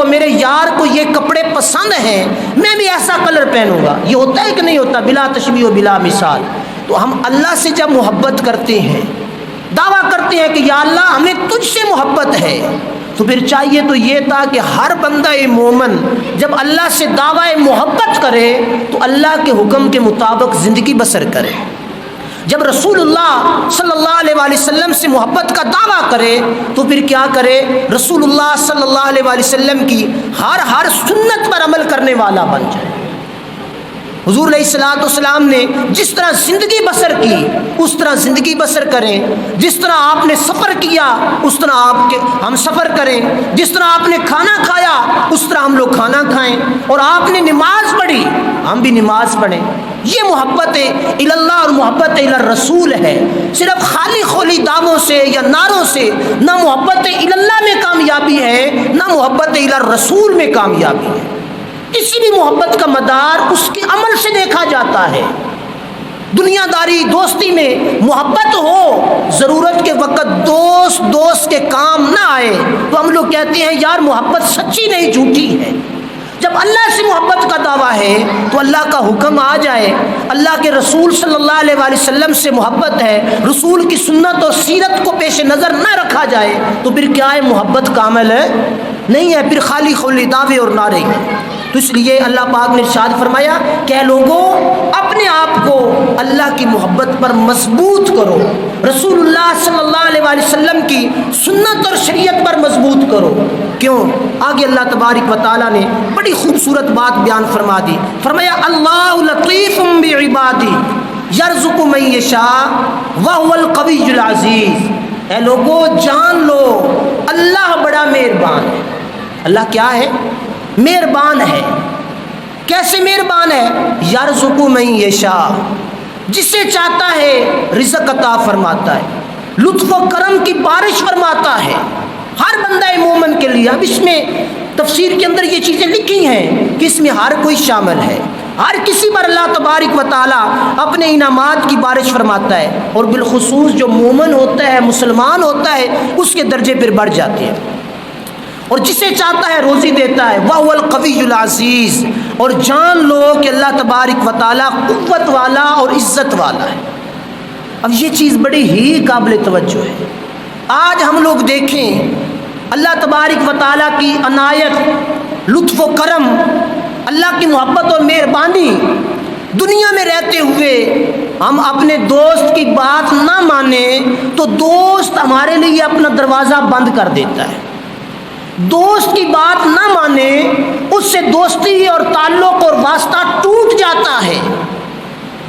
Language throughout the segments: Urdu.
میرے یار کو یہ کپڑے پسند ہیں میں بھی ایسا کلر پہنوں گا. یہ ہوتا ہے کہ نہیں ہوتا؟ بلا تشبیہ و بلا مثال. تو ہم اللہ سے جب محبت کرتے ہیں، دعویٰ کرتے ہیں کہ یا اللہ ہمیں تجھ سے محبت ہے، تو پھر چاہیے تو یہ تھا کہ ہر بندہ مومن جب اللہ سے دعویٰ محبت کرے تو اللہ کے حکم کے مطابق زندگی بسر کرے. جب رسول اللہ صلی اللہ علیہ وآلہ وسلم سے محبت کا دعویٰ کرے تو پھر کیا کرے؟ رسول اللہ صلی اللہ علیہ وآلہ وسلم کی ہر سنت پر عمل کرنے والا بن جائے. حضور علیہ الصلوۃ والسلام نے جس طرح زندگی بسر کی اس طرح زندگی بسر کریں. جس طرح آپ نے سفر کیا اس طرح ہم سفر کریں. جس طرح آپ نے کھانا کھایا اس طرح ہم لوگ کھانا کھائیں. اور آپ نے نماز پڑھی ہم بھی نماز پڑھیں. یہ محبت اللہ اور محبت الرسول ہے. صرف خالی خولی دعووں سے یا نعروں سے نہ محبت اللہ میں کامیابی ہے نہ محبت الرسول میں کامیابی ہے. کسی بھی محبت کا مدار اس کے عمل سے دیکھا جاتا ہے. دنیا داری دوستی میں محبت ہو، ضرورت کے وقت دوست کے کام نہ آئے تو ہم لوگ کہتے ہیں یار محبت سچی نہیں جھوٹی ہے. جب اللہ سے محبت کا دعویٰ ہے تو اللہ کا حکم آ جائے، اللہ کے رسول صلی اللہ علیہ وآلہ وسلم سے محبت ہے، رسول کی سنت اور سیرت کو پیش نظر نہ رکھا جائے تو پھر کیا ہے؟ محبت کامل ہے نہیں ہے، پھر خالی خولی دعوے اور نعرے ہیں. تو اس لیے اللہ پاک نے ارشاد فرمایا کہ اے لوگوں اپنے آپ کو اللہ کی محبت پر مضبوط کرو، رسول اللہ صلی اللہ علیہ وآلہ وسلم کی سنت اور شریعت پر مضبوط کرو. کیوں؟ آگے اللہ تبارک و تعالیٰ نے بڑی خوبصورت بات بیان فرما دی. فرمایا اللہ لطیف بعبادہ یرزق من یشاء وہو القوی العزیز. اے لوگوں جان لو اللہ بڑا مہربان ہے. اللہ کیا ہے؟ مہربان ہے. کیسے مہربان ہے؟ یرزق من یشاء، جسے چاہتا ہے رزق عطا فرماتا ہے، لطف و کرم کی بارش فرماتا ہے ہر بندہ مومن کے لیے. اب اس میں تفسیر کے اندر یہ چیزیں لکھی ہیں کہ اس میں ہر کوئی شامل ہے. ہر کسی پر اللہ تبارک و تعالیٰ اپنے انعامات کی بارش فرماتا ہے، اور بالخصوص جو مومن ہوتا ہے مسلمان ہوتا ہے اس کے درجے پھر بڑھ جاتے ہیں. اور جسے چاہتا ہے روزی دیتا ہے. وَهُوَ الْقَوِيُّ الْعَزِيزُ. اور جان لو کہ اللہ تبارک و تعالیٰ قوت والا اور عزت والا ہے. اب یہ چیز بڑی ہی قابل توجہ ہے. آج ہم لوگ دیکھیں اللہ تبارک و تعالیٰ کی عنایت، لطف و کرم، اللہ کی محبت اور مہربانی. دنیا میں رہتے ہوئے ہم اپنے دوست کی بات نہ مانیں تو دوست ہمارے لیے اپنا دروازہ بند کر دیتا ہے. دوست کی بات نہ مانے اس سے دوستی اور تعلق اور واسطہ ٹوٹ جاتا ہے.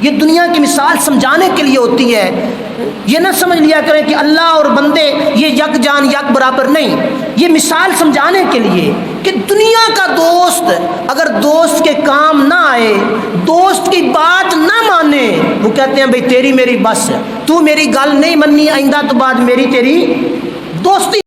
یہ دنیا کی مثال سمجھانے کے لیے ہوتی ہے. یہ نہ سمجھ لیا کریں کہ اللہ اور بندے یہ یک جان یک برابر نہیں. یہ مثال سمجھانے کے لیے کہ دنیا کا دوست اگر دوست کے کام نہ آئے، دوست کی بات نہ مانے، وہ کہتے ہیں بھئی تیری میری بس، تو میری گل نہیں مننی، آئندہ تو بعد میری تیری دوستی